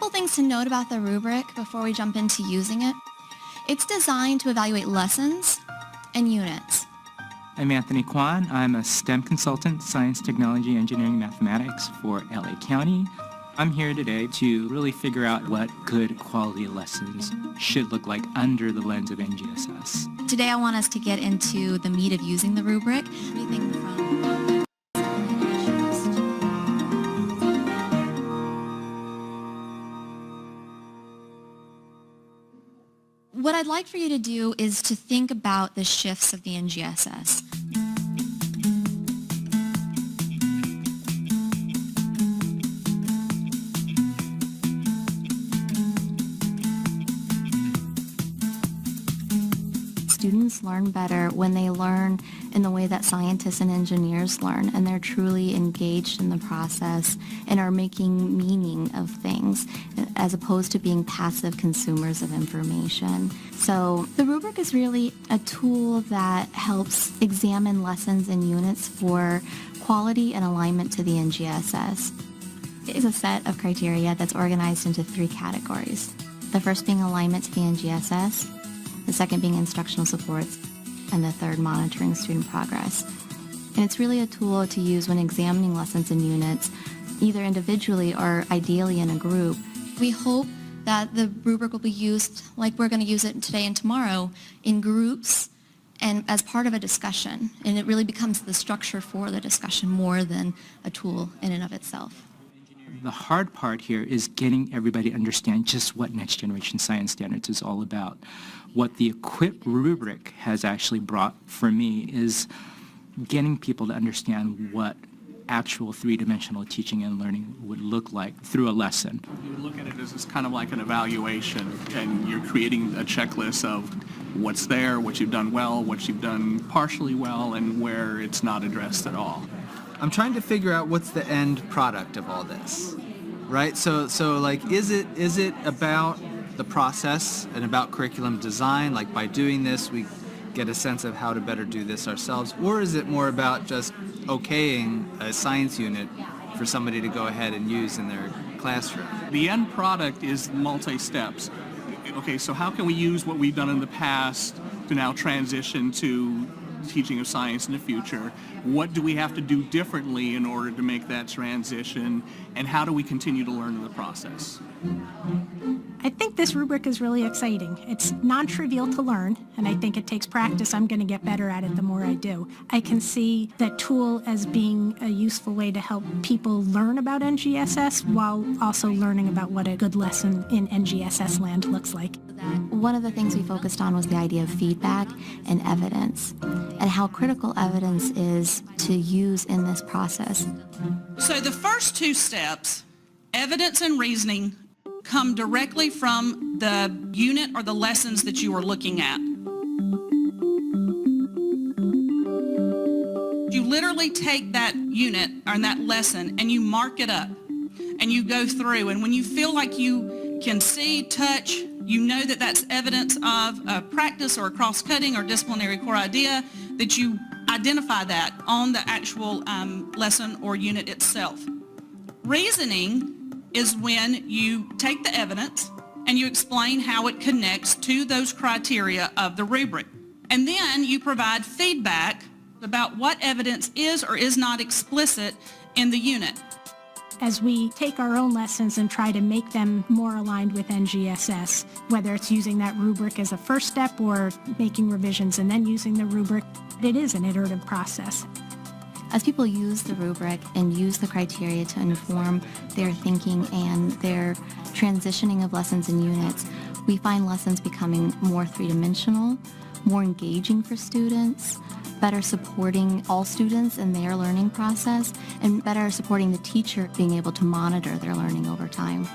couple things to note about the rubric before we jump into using it. It's designed to evaluate lessons and units. I'm Anthony Kwan. I'm a STEM consultant, science, technology, engineering, mathematics for LA County. I'm here today to really figure out what good quality lessons should look like under the lens of NGSS. Today I want us to get into the meat of using the rubric. Everything from what I'd like for you to do is to think about the shifts of the NGSS. Students learn better when they learn in the way that scientists and engineers learn, and they're truly engaged in the process and are making meaning of things as opposed to being passive consumers of information. So the rubric is really a tool that helps examine lessons and units for quality and alignment to the NGSS. It is a set of criteria that's organized into 3 categories. The first being alignment to the NGSS, the second being instructional supports, and the third monitoring student progress. And it's really a tool to use when examining lessons and units, either individually or ideally in a group. We hope that the rubric will be used, like we're going to use it today and tomorrow, in groups and as part of a discussion. And it really becomes the structure for the discussion more than a tool in and of itself. The hard part here is getting everybody to understand just what Next Generation Science Standards is all about. What the EQUIP rubric has actually brought for me is getting people to understand what actual three-dimensional teaching and learning would look like through a lesson. You look at it as kind of like an evaluation, and you're creating a checklist of what's there, what you've done well, what you've done partially well, and where it's not addressed at all. I'm trying to figure out what's the end product of all this, right? So like, is it about the process and about curriculum design? Like, by doing this, we get a sense of how to better do this ourselves, or is it more about just okaying a science unit for somebody to go ahead and use in their classroom? The end product is multi-steps. Okay, so how can we use what we've done in the past to now transition to teaching of science in the future? What do we have to do differently in order to make that transition, and how do we continue to learn in the process? I think this rubric is really exciting. It's non-trivial to learn, and I think it takes practice. I'm going to get better at it the more I do. I can see that tool as being a useful way to help people learn about NGSS while also learning about what a good lesson in NGSS land looks like. One of the things we focused on was the idea of feedback and evidence, and how critical evidence is to use in this process. So the first 2 steps, evidence and reasoning, come directly from the unit or the lessons that you are looking at. You literally take that unit or that lesson and you mark it up and you go through, and when you feel like you can see, touch, you know that that's evidence of a practice or a cross-cutting or disciplinary core idea, that you identify that on the actual lesson or unit itself. Reasoning is when you take the evidence and you explain how it connects to those criteria of the rubric. And then you provide feedback about what evidence is or is not explicit in the unit. As we take our own lessons and try to make them more aligned with NGSS, whether it's using that rubric as a first step or making revisions and then using the rubric, it is an iterative process. As people use the rubric and use the criteria to inform their thinking and their transitioning of lessons and units, we find lessons becoming more three-dimensional, more engaging for students, better supporting all students in their learning process, and better supporting the teacher being able to monitor their learning over time.